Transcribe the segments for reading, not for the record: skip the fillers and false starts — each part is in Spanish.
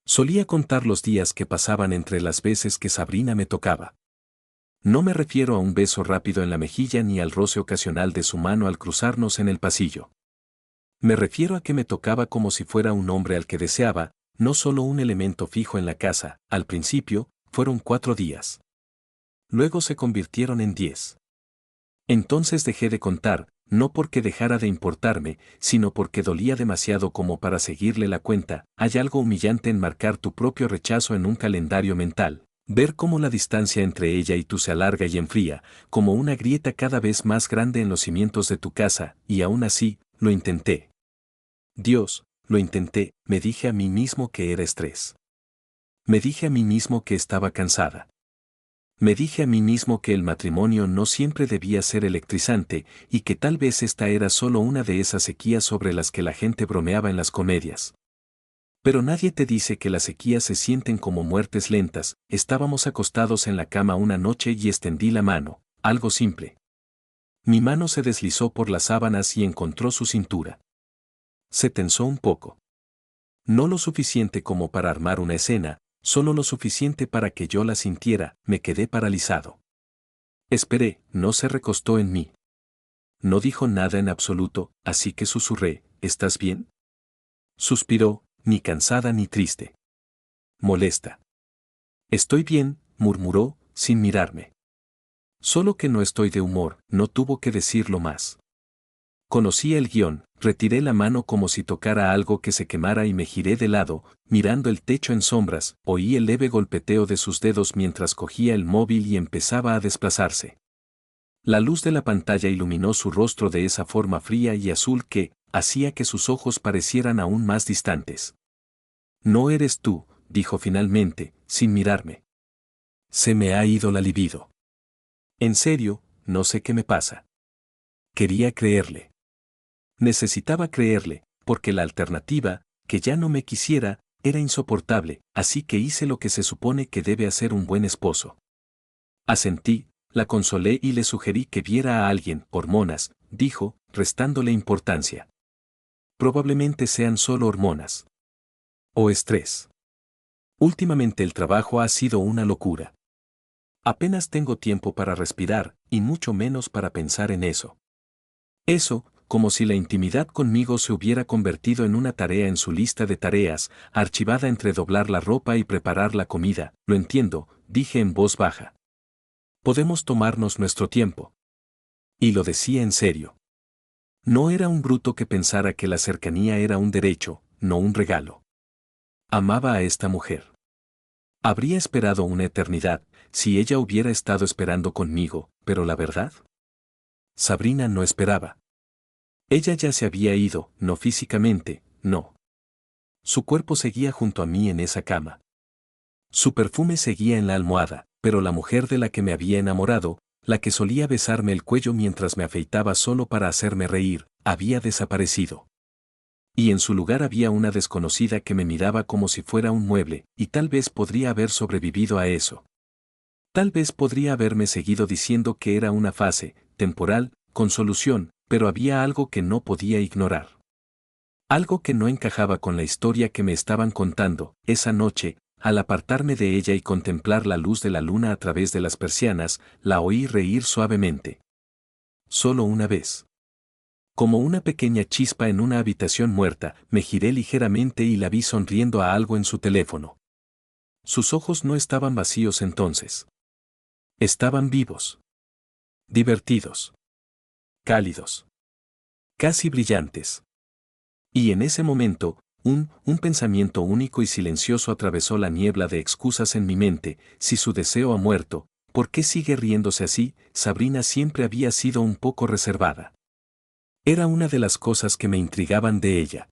Solía contar los días que pasaban entre las veces que Sabrina me tocaba. No me refiero a un beso rápido en la mejilla ni al roce ocasional de su mano al cruzarnos en el pasillo. Me refiero a que me tocaba como si fuera un hombre al que deseaba, no solo un elemento fijo en la casa. Al principio, fueron 4 días. Luego se convirtieron en 10. Entonces dejé de contar, no porque dejara de importarme, sino porque dolía demasiado como para seguirle la cuenta. Hay algo humillante en marcar tu propio rechazo en un calendario mental, ver cómo la distancia entre ella y tú se alarga y enfría, como una grieta cada vez más grande en los cimientos de tu casa, y aún así, lo intenté. Dios, lo intenté, me dije a mí mismo que era estrés. Me dije a mí mismo que estaba cansada. Me dije a mí mismo que el matrimonio no siempre debía ser electrizante y que tal vez esta era solo una de esas sequías sobre las que la gente bromeaba en las comedias. Pero nadie te dice que las sequías se sienten como muertes lentas. Estábamos acostados en la cama una noche y extendí la mano, algo simple. Mi mano se deslizó por las sábanas y encontró su cintura. Se tensó un poco. No lo suficiente como para armar una escena, solo lo suficiente para que yo la sintiera. Me quedé paralizado. Esperé, no se recostó en mí. No dijo nada en absoluto, así que susurré, ¿estás bien? Suspiró, ni cansada ni triste. Molesta. Estoy bien, murmuró, sin mirarme. Solo que no estoy de humor, no tuvo que decirlo más. Conocía el guión, retiré la mano como si tocara algo que se quemara y me giré de lado, mirando el techo en sombras. Oí el leve golpeteo de sus dedos mientras cogía el móvil y empezaba a desplazarse. La luz de la pantalla iluminó su rostro de esa forma fría y azul que hacía que sus ojos parecieran aún más distantes. No eres tú, dijo finalmente, sin mirarme. Se me ha ido la libido. En serio, no sé qué me pasa. Quería creerle. Necesitaba creerle, porque la alternativa, que ya no me quisiera, era insoportable, así que hice lo que se supone que debe hacer un buen esposo. Asentí, la consolé y le sugerí que viera a alguien. Hormonas, dijo, restándole importancia. Probablemente sean solo hormonas. O estrés. Últimamente el trabajo ha sido una locura. Apenas tengo tiempo para respirar, y mucho menos para pensar en eso. Eso, como si la intimidad conmigo se hubiera convertido en una tarea en su lista de tareas, archivada entre doblar la ropa y preparar la comida. Lo entiendo, dije en voz baja. Podemos tomarnos nuestro tiempo. Y lo decía en serio. No era un bruto que pensara que la cercanía era un derecho, no un regalo. Amaba a esta mujer. Habría esperado una eternidad, si ella hubiera estado esperando conmigo, pero la verdad. Sabrina no esperaba. Ella ya se había ido, no físicamente, no. Su cuerpo seguía junto a mí en esa cama. Su perfume seguía en la almohada, pero la mujer de la que me había enamorado, la que solía besarme el cuello mientras me afeitaba solo para hacerme reír, había desaparecido. Y en su lugar había una desconocida que me miraba como si fuera un mueble, y tal vez podría haber sobrevivido a eso. Tal vez podría haberme seguido diciendo que era una fase, temporal, con solución, pero había algo que no podía ignorar. Algo que no encajaba con la historia que me estaban contando. Esa noche, al apartarme de ella y contemplar la luz de la luna a través de las persianas, la oí reír suavemente. Solo una vez. Como una pequeña chispa en una habitación muerta, me giré ligeramente y la vi sonriendo a algo en su teléfono. Sus ojos no estaban vacíos entonces. Estaban vivos. Divertidos. Cálidos. Casi brillantes. Y en ese momento, un pensamiento único y silencioso atravesó la niebla de excusas en mi mente. Si su deseo ha muerto, ¿por qué sigue riéndose así? Sabrina siempre había sido un poco reservada. Era una de las cosas que me intrigaban de ella.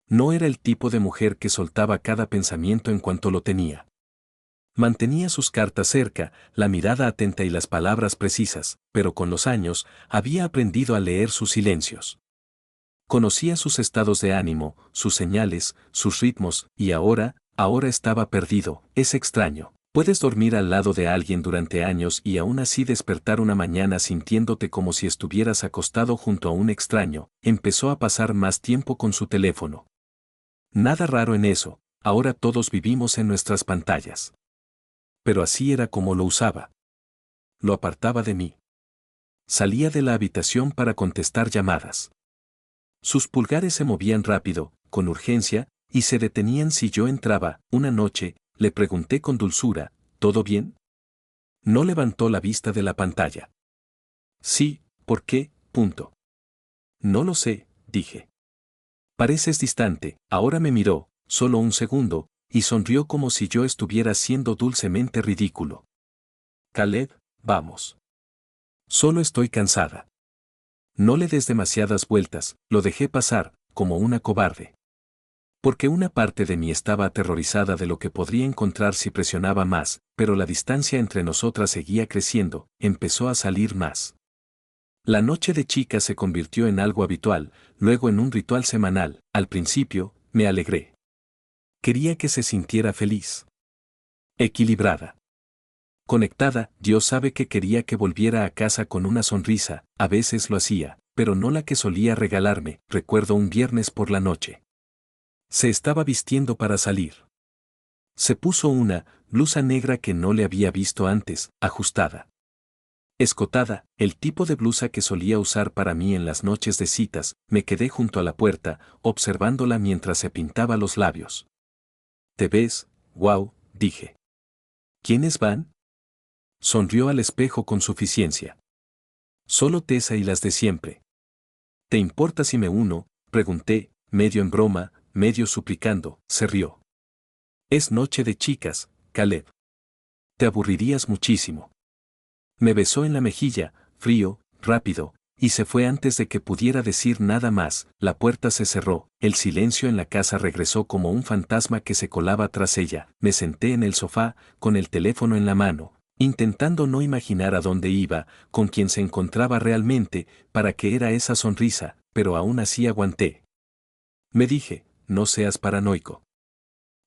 No era el tipo de mujer que soltaba cada pensamiento en cuanto lo tenía. Mantenía sus cartas cerca, la mirada atenta y las palabras precisas, pero con los años, había aprendido a leer sus silencios. Conocía sus estados de ánimo, sus señales, sus ritmos, y ahora estaba perdido. Es extraño. Puedes dormir al lado de alguien durante años y aún así despertar una mañana sintiéndote como si estuvieras acostado junto a un extraño. Empezó a pasar más tiempo con su teléfono. Nada raro en eso, ahora todos vivimos en nuestras pantallas. Pero así era como lo usaba. Lo apartaba de mí. Salía de la habitación para contestar llamadas. Sus pulgares se movían rápido, con urgencia, y se detenían si yo entraba. Una noche, le pregunté con dulzura, ¿todo bien? No levantó la vista de la pantalla. Sí, ¿por qué? Punto. No lo sé, dije. Pareces distante. Ahora me miró, solo un segundo, y sonrió como si yo estuviera siendo dulcemente ridículo. Caleb, vamos. Solo estoy cansada. No le des demasiadas vueltas, lo dejé pasar, como una cobarde. Porque una parte de mí estaba aterrorizada de lo que podría encontrar si presionaba más, pero la distancia entre nosotras seguía creciendo, empezó a salir más. La noche de chicas se convirtió en algo habitual, luego en un ritual semanal. Al principio, me alegré. Quería que se sintiera feliz. Equilibrada. Conectada, Dios sabe que quería que volviera a casa con una sonrisa, a veces lo hacía, pero no la que solía regalarme. Recuerdo un viernes por la noche. Se estaba vistiendo para salir. Se puso una blusa negra que no le había visto antes, ajustada. Escotada, el tipo de blusa que solía usar para mí en las noches de citas. Me quedé junto a la puerta, observándola mientras se pintaba los labios. ¿Te ves? Wow, dije. ¿Quiénes van? Sonrió al espejo con suficiencia. Solo Tessa y las de siempre. ¿Te importa si me uno? Pregunté, medio en broma, medio suplicando. Se rió. Es noche de chicas, Caleb. Te aburrirías muchísimo. Me besó en la mejilla, frío, rápido, y se fue antes de que pudiera decir nada más. La puerta se cerró, el silencio en la casa regresó como un fantasma que se colaba tras ella. Me senté en el sofá, con el teléfono en la mano, intentando no imaginar a dónde iba, con quién se encontraba realmente, para qué era esa sonrisa, pero aún así aguanté. Me dije, no seas paranoico.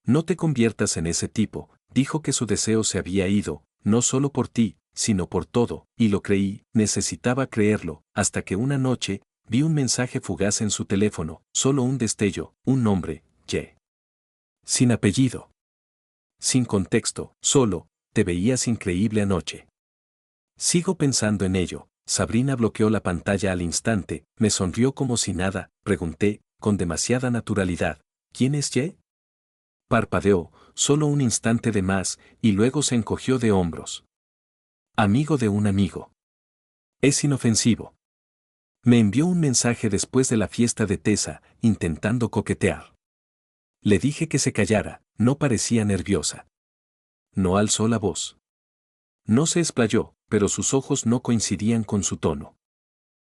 No te conviertas en ese tipo. Dijo que su deseo se había ido, no solo por ti, sino por todo, y lo creí. Necesitaba creerlo, hasta que una noche, vi un mensaje fugaz en su teléfono, solo un destello, un nombre, Ye. Sin apellido. Sin contexto, solo, te veías increíble anoche. Sigo pensando en ello. Sabrina bloqueó la pantalla al instante, me sonrió como si nada. Pregunté, con demasiada naturalidad, ¿quién es Ye? Parpadeó, solo un instante de más, y luego se encogió de hombros. Amigo de un amigo. Es inofensivo. Me envió un mensaje después de la fiesta de Tessa, intentando coquetear. Le dije que se callara, no parecía nerviosa. No alzó la voz. No se explayó, pero sus ojos no coincidían con su tono.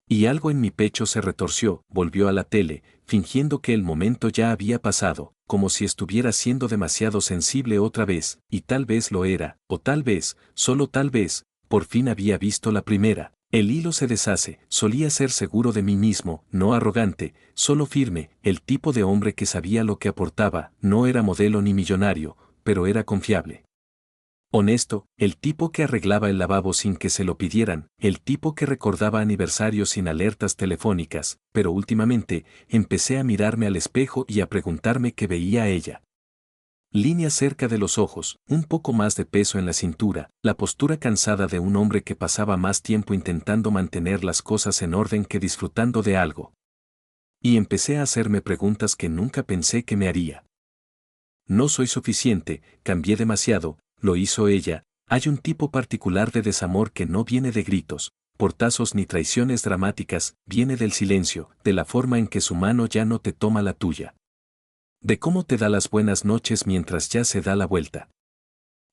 Y algo en mi pecho se retorció. Volvió a la tele, fingiendo que el momento ya había pasado, como si estuviera siendo demasiado sensible otra vez, y tal vez lo era, o tal vez, solo tal vez, por fin había visto la primera. El hilo se deshace. Solía ser seguro de mí mismo, no arrogante, solo firme, el tipo de hombre que sabía lo que aportaba. No era modelo ni millonario, pero era confiable. Honesto, el tipo que arreglaba el lavabo sin que se lo pidieran, el tipo que recordaba aniversarios sin alertas telefónicas. Pero últimamente, empecé a mirarme al espejo y a preguntarme qué veía ella. Líneas cerca de los ojos, un poco más de peso en la cintura, la postura cansada de un hombre que pasaba más tiempo intentando mantener las cosas en orden que disfrutando de algo. Y empecé a hacerme preguntas que nunca pensé que me haría. No soy suficiente, cambié demasiado. Lo hizo ella. Hay un tipo particular de desamor que no viene de gritos, portazos ni traiciones dramáticas, viene del silencio, de la forma en que su mano ya no te toma la tuya. De cómo te da las buenas noches mientras ya se da la vuelta.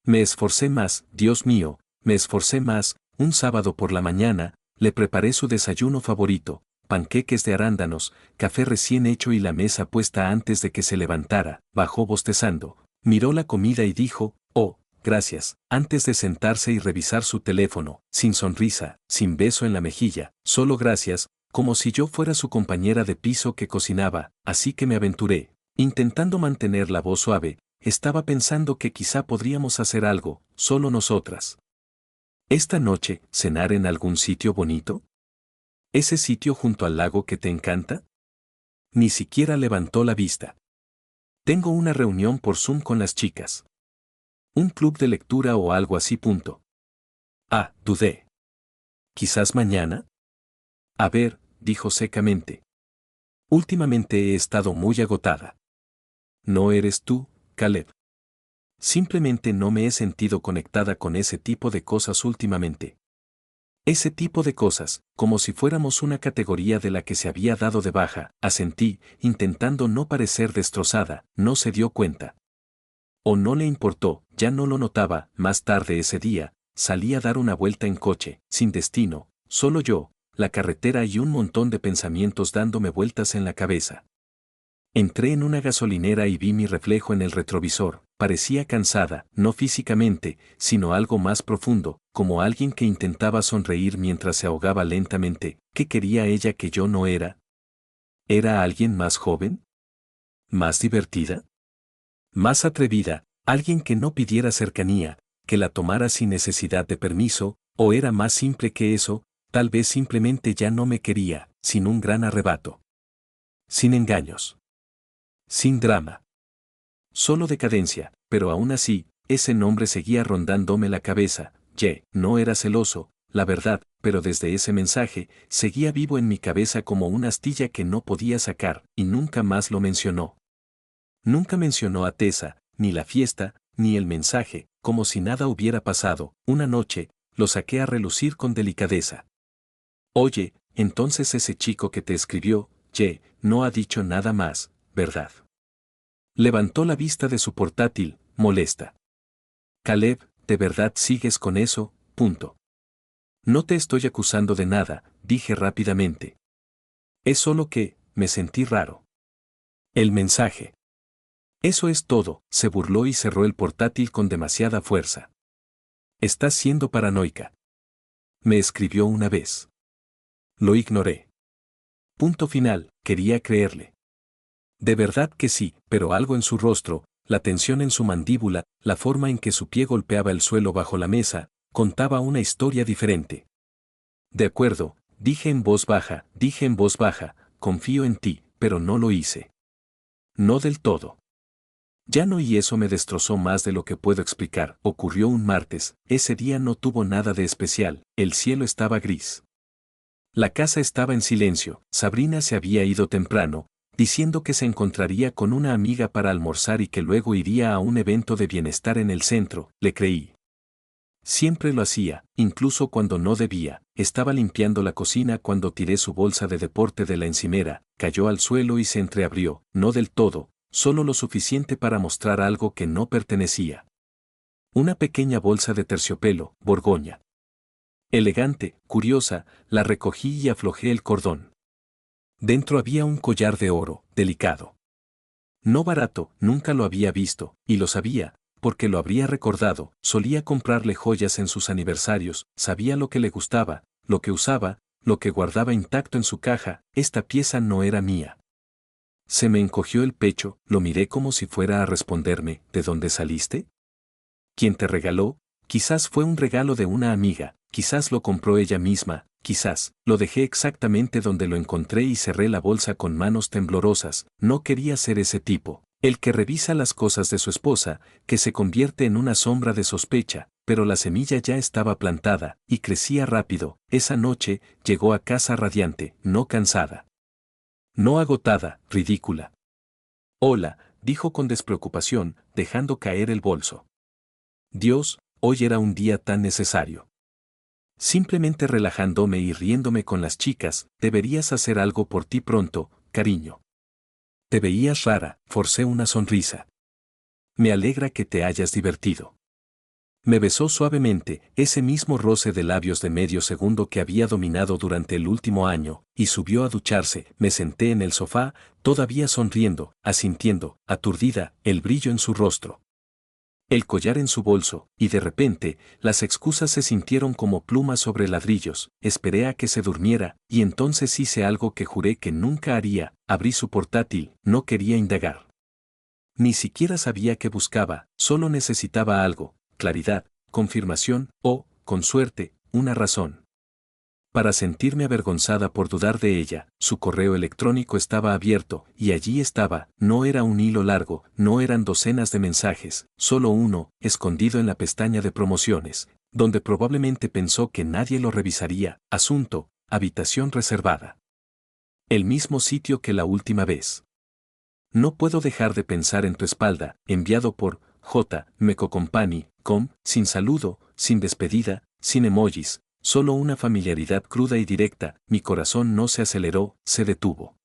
Me esforcé más, Dios mío, me esforcé más. Un sábado por la mañana, le preparé su desayuno favorito, panqueques de arándanos, café recién hecho y la mesa puesta antes de que se levantara. Bajó bostezando, miró la comida y dijo, oh, gracias, antes de sentarse y revisar su teléfono, sin sonrisa, sin beso en la mejilla, solo gracias, como si yo fuera su compañera de piso que cocinaba. Así que me aventuré, intentando mantener la voz suave. Estaba pensando que quizá podríamos hacer algo, solo nosotras. Esta noche, ¿cenar en algún sitio bonito? ¿Ese sitio junto al lago que te encanta? Ni siquiera levantó la vista. Tengo una reunión por Zoom con las chicas. Un club de lectura o algo así. Dudé. ¿Quizás mañana? A ver, dijo secamente. Últimamente he estado muy agotada. No eres tú, Caleb. Simplemente no me he sentido conectada con ese tipo de cosas últimamente. Ese tipo de cosas, como si fuéramos una categoría de la que se había dado de baja, asentí, intentando no parecer destrozada, no se dio cuenta. O no le importó, ya no lo notaba. Más tarde ese día, salí a dar una vuelta en coche, sin destino, solo yo, la carretera y un montón de pensamientos dándome vueltas en la cabeza. Entré en una gasolinera y vi mi reflejo en el retrovisor. Parecía cansada, no físicamente, sino algo más profundo, como alguien que intentaba sonreír mientras se ahogaba lentamente. ¿Qué quería ella que yo no era? ¿Era alguien más joven? ¿Más divertida? ¿Más atrevida? ¿Alguien que no pidiera cercanía, que la tomara sin necesidad de permiso? ¿O era más simple que eso? Tal vez simplemente ya no me quería, sin un gran arrebato. Sin engaños. Sin drama. Solo decadencia, pero aún así, ese nombre seguía rondándome la cabeza. No era celoso, la verdad, pero desde ese mensaje, seguía vivo en mi cabeza como una astilla que no podía sacar, y nunca más lo mencionó. Nunca mencionó a Tessa, ni la fiesta, ni el mensaje, como si nada hubiera pasado. Una noche, lo saqué a relucir con delicadeza. Oye, entonces ese chico que te escribió, no ha dicho nada más, ¿verdad? Levantó la vista de su portátil, molesta. Caleb, ¿de verdad sigues con eso? No te estoy acusando de nada, dije rápidamente. Es solo que, me sentí raro. El mensaje. Eso es todo, se burló y cerró el portátil con demasiada fuerza. Estás siendo paranoica. Me escribió una vez. Lo ignoré. Punto final, quería creerle. De verdad que sí, pero algo en su rostro, la tensión en su mandíbula, la forma en que su pie golpeaba el suelo bajo la mesa, contaba una historia diferente. De acuerdo, dije en voz baja, confío en ti, pero no lo hice. No del todo. Ya no, y eso me destrozó más de lo que puedo explicar. Ocurrió un martes, ese día no tuvo nada de especial, el cielo estaba gris. La casa estaba en silencio, Sabrina se había ido temprano, diciendo que se encontraría con una amiga para almorzar y que luego iría a un evento de bienestar en el centro. Le creí. Siempre lo hacía, incluso cuando no debía. Estaba limpiando la cocina cuando tiré su bolsa de deporte de la encimera, cayó al suelo y se entreabrió, no del todo, solo lo suficiente para mostrar algo que no pertenecía. Una pequeña bolsa de terciopelo, Borgoña. Elegante, curiosa, la recogí y aflojé el cordón. Dentro había un collar de oro, delicado. No barato, nunca lo había visto, y lo sabía, porque lo habría recordado. Solía comprarle joyas en sus aniversarios, sabía lo que le gustaba, lo que usaba, lo que guardaba intacto en su caja. Esta pieza no era mía. Se me encogió el pecho, lo miré como si fuera a responderme, ¿de dónde saliste? ¿Quién te regaló? Quizás fue un regalo de una amiga, quizás lo compró ella misma, quizás, lo dejé exactamente donde lo encontré y cerré la bolsa con manos temblorosas. No quería ser ese tipo, el que revisa las cosas de su esposa, que se convierte en una sombra de sospecha, pero la semilla ya estaba plantada, y crecía rápido. Esa noche, llegó a casa radiante, no cansada. No agotada, ridícula. Hola, dijo con despreocupación, dejando caer el bolso. Dios, hoy era un día tan necesario. Simplemente relajándome y riéndome con las chicas. Deberías hacer algo por ti pronto, cariño. Te veías rara, forcé una sonrisa. Me alegra que te hayas divertido. Me besó suavemente, ese mismo roce de labios de medio segundo que había dominado durante el último año, y subió a ducharse. Me senté en el sofá, todavía sonriendo, asintiendo, aturdida, el brillo en su rostro. El collar en su bolso, y de repente, las excusas se sintieron como plumas sobre ladrillos. Esperé a que se durmiera, y entonces hice algo que juré que nunca haría. Abrí su portátil, no quería indagar. Ni siquiera sabía qué buscaba, solo necesitaba algo, claridad, confirmación, o, con suerte, una razón. para sentirme avergonzada por dudar de ella. Su correo electrónico estaba abierto, y allí estaba. No era un hilo largo, no eran docenas de mensajes, solo uno, escondido en la pestaña de promociones, donde probablemente pensó que nadie lo revisaría. Asunto: habitación reservada. El mismo sitio que la última vez. No puedo dejar de pensar en tu espalda, enviado por J. Meco Company, sin saludo, sin despedida, sin emojis, solo una familiaridad cruda y directa. Mi corazón no se aceleró, se detuvo.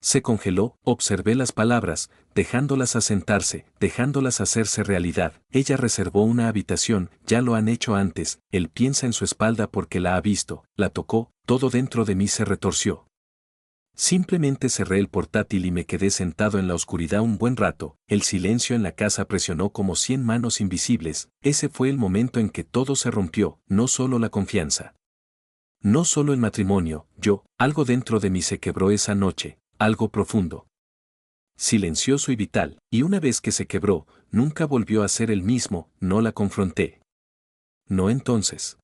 Se congeló. Observé las palabras, dejándolas asentarse, dejándolas hacerse realidad. Ella reservó una habitación, ya lo han hecho antes. Él piensa en su espalda porque la ha visto, la tocó, todo dentro de mí se retorció. Simplemente cerré el portátil y me quedé sentado en la oscuridad un buen rato. El silencio en la casa presionó como 100 manos invisibles. Ese fue el momento en que todo se rompió, no solo la confianza. No solo el matrimonio, algo dentro de mí se quebró esa noche, algo profundo. Silencioso y vital, y una vez que se quebró, nunca volvió a ser el mismo. No la confronté. No entonces.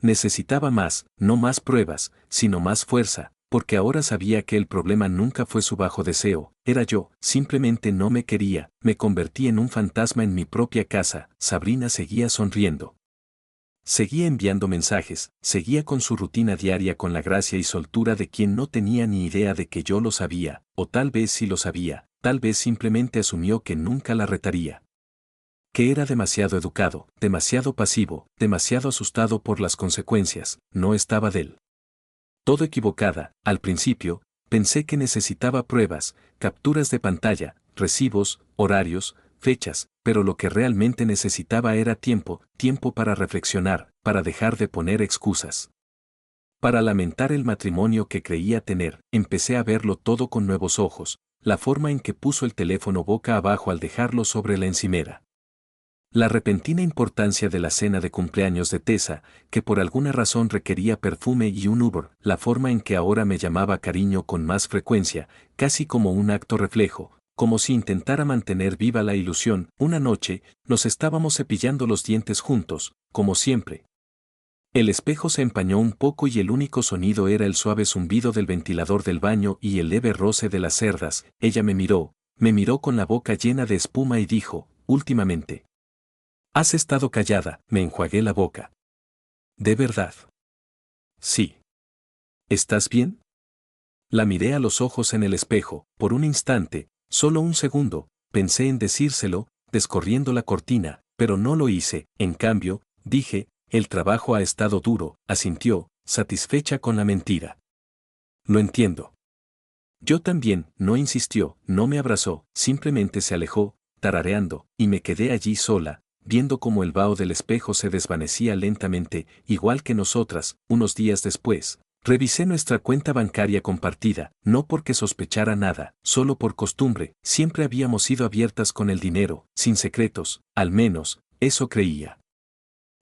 Necesitaba más, no más pruebas, sino más fuerza. Porque ahora sabía que el problema nunca fue su bajo deseo, era yo. Simplemente no me quería, me convertí en un fantasma en mi propia casa. Sabrina seguía sonriendo. Seguía enviando mensajes, seguía con su rutina diaria con la gracia y soltura de quien no tenía ni idea de que yo lo sabía, o tal vez sí lo sabía, tal vez simplemente asumió que nunca la retaría. Que era demasiado educado, demasiado pasivo, demasiado asustado por las consecuencias. No estaba de él todo equivocada. Al principio, pensé que necesitaba pruebas, capturas de pantalla, recibos, horarios, fechas, pero lo que realmente necesitaba era tiempo, tiempo para reflexionar, para dejar de poner excusas. Para lamentar el matrimonio que creía tener. Empecé a verlo todo con nuevos ojos, la forma en que puso el teléfono boca abajo al dejarlo sobre la encimera. La repentina importancia de la cena de cumpleaños de Tessa, que por alguna razón requería perfume y un Uber, la forma en que ahora me llamaba cariño con más frecuencia, casi como un acto reflejo, como si intentara mantener viva la ilusión. Una noche, nos estábamos cepillando los dientes juntos, como siempre. El espejo se empañó un poco y el único sonido era el suave zumbido del ventilador del baño y el leve roce de las cerdas. Ella me miró con la boca llena de espuma y dijo: últimamente has estado callada. Me enjuagué la boca. ¿De verdad? Sí. ¿Estás bien? La miré a los ojos en el espejo. Por un instante, solo un segundo, pensé en decírselo, descorriendo la cortina, pero no lo hice. En cambio, dije: el trabajo ha estado duro. Asintió, satisfecha con la mentira. Lo entiendo. Yo también. No insistió, no me abrazó, simplemente se alejó, tarareando, y me quedé allí sola, viendo cómo el vaho del espejo se desvanecía lentamente, igual que nosotras. Unos días después, revisé nuestra cuenta bancaria compartida, no porque sospechara nada, solo por costumbre. Siempre habíamos sido abiertas con el dinero, sin secretos, al menos, eso creía.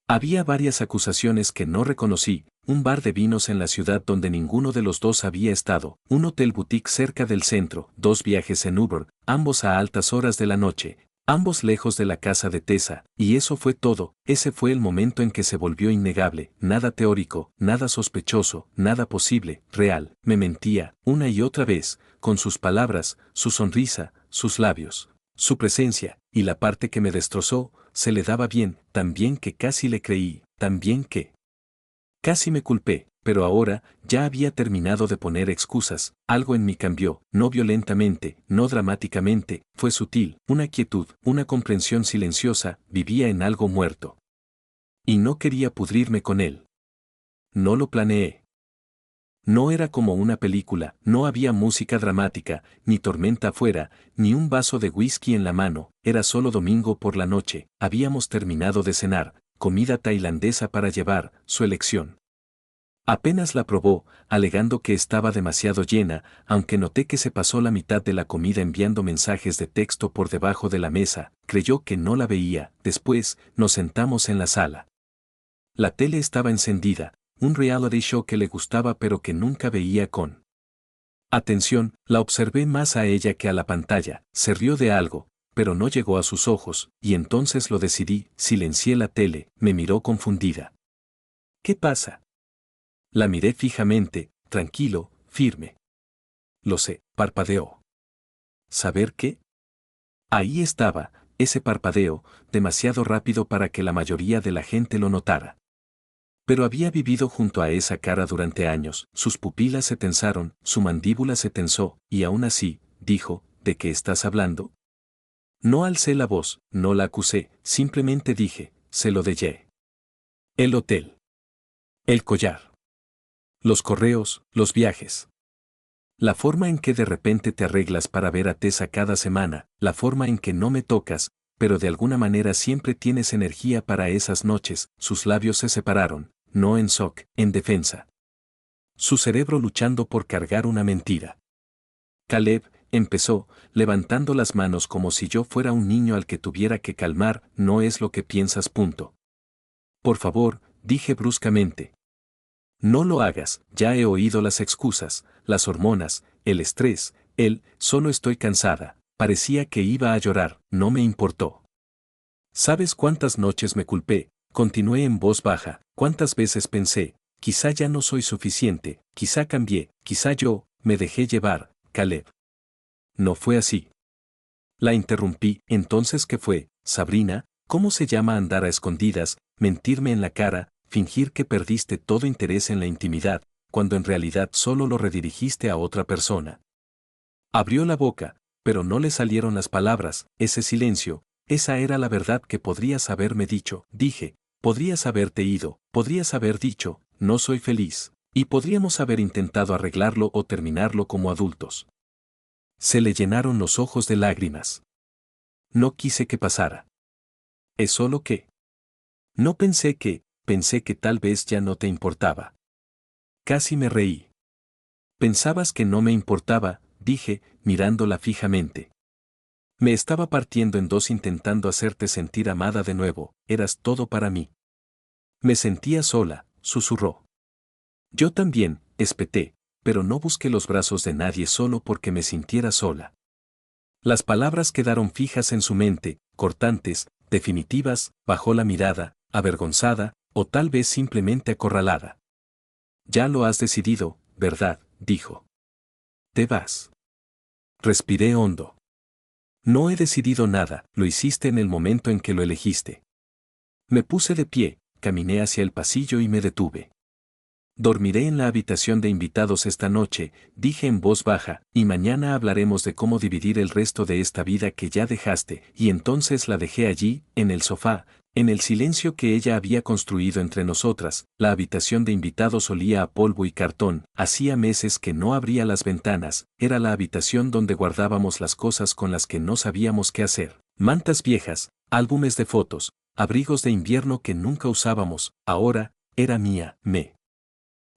Había varias acusaciones que no reconocí: un bar de vinos en la ciudad donde ninguno de los dos había estado, un hotel boutique cerca del centro, 2 viajes en Uber, ambos a altas horas de la noche, ambos lejos de la casa de Tessa, y eso fue todo. Ese fue el momento en que se volvió innegable. Nada teórico, nada sospechoso, nada posible, real. Me mentía, una y otra vez, con sus palabras, su sonrisa, sus labios, su presencia, y la parte que me destrozó, se le daba bien, tan bien que casi le creí, tan bien que casi me culpé. Pero ahora, ya había terminado de poner excusas. Algo en mí cambió, no violentamente, no dramáticamente, fue sutil, una quietud, una comprensión silenciosa. Vivía en algo muerto. Y no quería pudrirme con él. No lo planeé. No era como una película, no había música dramática, ni tormenta afuera, ni un vaso de whisky en la mano. Era solo domingo por la noche, habíamos terminado de cenar, comida tailandesa para llevar, su elección. Apenas la probó, alegando que estaba demasiado llena, aunque noté que se pasó la mitad de la comida enviando mensajes de texto por debajo de la mesa. Creyó que no la veía. Después, nos sentamos en la sala. La tele estaba encendida, un reality show que le gustaba pero que nunca veía con atención. La observé más a ella que a la pantalla. Se rió de algo, pero no llegó a sus ojos, y entonces lo decidí. Silencié la tele. Me miró confundida. ¿Qué pasa? La miré fijamente, tranquilo, firme. Lo sé, parpadeó. ¿Saber qué? Ahí estaba, ese parpadeo, demasiado rápido para que la mayoría de la gente lo notara. Pero había vivido junto a esa cara durante años, sus pupilas se tensaron, su mandíbula se tensó, y aún así, dijo, ¿de qué estás hablando? No alcé la voz, no la acusé, simplemente dije, se lo dejé. El hotel. El collar. Los correos, los viajes. La forma en que de repente te arreglas para ver a Tessa cada semana, la forma en que no me tocas, pero de alguna manera siempre tienes energía para esas noches. Sus labios se separaron, no en shock, en defensa. Su cerebro luchando por cargar una mentira. Caleb, empezó, levantando las manos como si yo fuera un niño al que tuviera que calmar, no es lo que piensas. Punto. Por favor, dije bruscamente. No lo hagas, ya he oído las excusas, las hormonas, el estrés, solo estoy cansada. Parecía que iba a llorar, no me importó. ¿Sabes cuántas noches me culpé? Continué en voz baja, cuántas veces pensé, quizá ya no soy suficiente, quizá cambié, quizá yo, me dejé llevar, Caleb. No fue así. La interrumpí, entonces ¿qué fue, Sabrina? ¿Cómo se llama andar a escondidas, mentirme en la cara, fingir que perdiste todo interés en la intimidad, cuando en realidad solo lo redirigiste a otra persona? Abrió la boca, pero no le salieron las palabras, ese silencio, esa era la verdad que podrías haberme dicho, dije, podrías haberte ido, podrías haber dicho, no soy feliz, y podríamos haber intentado arreglarlo o terminarlo como adultos. Se le llenaron los ojos de lágrimas. No quise que pasara. Es solo que. No pensé que tal vez ya no te importaba. Casi me reí. Pensabas que no me importaba, dije, mirándola fijamente. Me estaba partiendo en dos intentando hacerte sentir amada de nuevo, eras todo para mí. Me sentía sola, susurró. Yo también, espeté, pero no busqué los brazos de nadie solo porque me sintiera sola. Las palabras quedaron fijas en su mente, cortantes, definitivas, bajó la mirada, avergonzada, o tal vez simplemente acorralada. Ya lo has decidido, ¿verdad?, dijo. Te vas. Respiré hondo. No he decidido nada, lo hiciste en el momento en que lo elegiste. Me puse de pie, caminé hacia el pasillo y me detuve. Dormiré en la habitación de invitados esta noche, dije en voz baja, y mañana hablaremos de cómo dividir el resto de esta vida que ya dejaste, y entonces la dejé allí, en el sofá, en el silencio que ella había construido entre nosotras. La habitación de invitados olía a polvo y cartón, hacía meses que no abría las ventanas, era la habitación donde guardábamos las cosas con las que no sabíamos qué hacer, mantas viejas, álbumes de fotos, abrigos de invierno que nunca usábamos, ahora, era mía,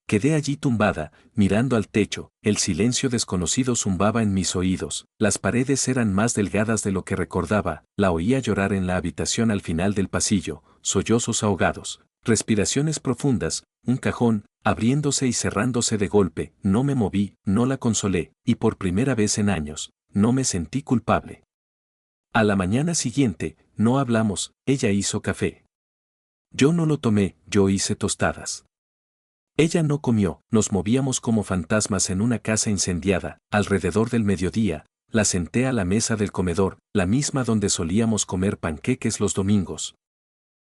Quedé allí tumbada, mirando al techo, el silencio desconocido zumbaba en mis oídos, las paredes eran más delgadas de lo que recordaba, la oía llorar en la habitación al final del pasillo, sollozos ahogados, respiraciones profundas, un cajón, abriéndose y cerrándose de golpe, no me moví, no la consolé, y por primera vez en años, no me sentí culpable. A la mañana siguiente, no hablamos, ella hizo café. Yo no lo tomé, yo hice tostadas. Ella no comió, nos movíamos como fantasmas en una casa incendiada, alrededor del mediodía, la senté a la mesa del comedor, la misma donde solíamos comer panqueques los domingos.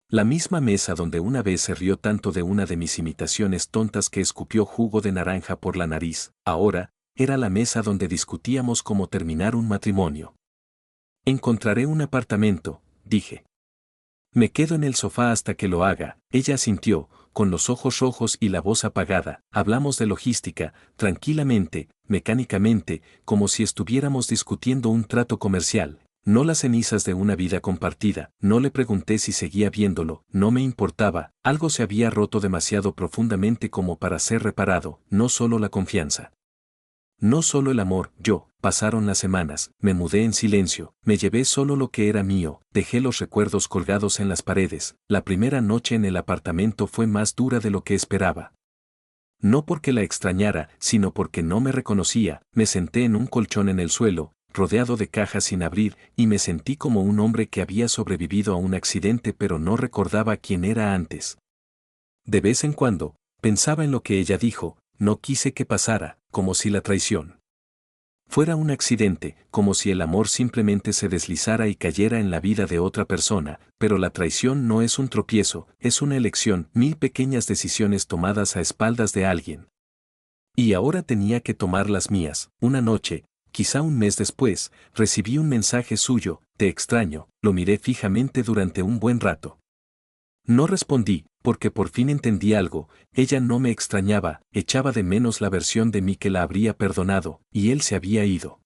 La misma mesa donde una vez se rió tanto de una de mis imitaciones tontas que escupió jugo de naranja por la nariz, ahora, era la mesa donde discutíamos cómo terminar un matrimonio. Encontraré un apartamento, dije. Me quedo en el sofá hasta que lo haga, ella asintió, con los ojos rojos y la voz apagada, hablamos de logística, tranquilamente, mecánicamente, como si estuviéramos discutiendo un trato comercial, no las cenizas de una vida compartida, no le pregunté si seguía viéndolo, no me importaba, algo se había roto demasiado profundamente como para ser reparado, no solo la confianza. No solo el amor, pasaron las semanas, me mudé en silencio, me llevé solo lo que era mío, dejé los recuerdos colgados en las paredes, la primera noche en el apartamento fue más dura de lo que esperaba. No porque la extrañara, sino porque no me reconocía, me senté en un colchón en el suelo, rodeado de cajas sin abrir, y me sentí como un hombre que había sobrevivido a un accidente pero no recordaba quién era antes. De vez en cuando, Pensaba en lo que ella dijo, no quise que pasara, como si la traición fuera un accidente, como si el amor simplemente se deslizara y cayera en la vida de otra persona, pero la traición no es un tropiezo, es una elección, 1000 pequeñas decisiones tomadas a espaldas de alguien. Y ahora tenía que tomar las mías. Una noche, quizá un mes después, recibí un mensaje suyo, te extraño, lo miré fijamente durante un buen rato. No respondí, porque por fin entendí algo, ella no me extrañaba, echaba de menos la versión de mí que la habría perdonado, y él se había ido.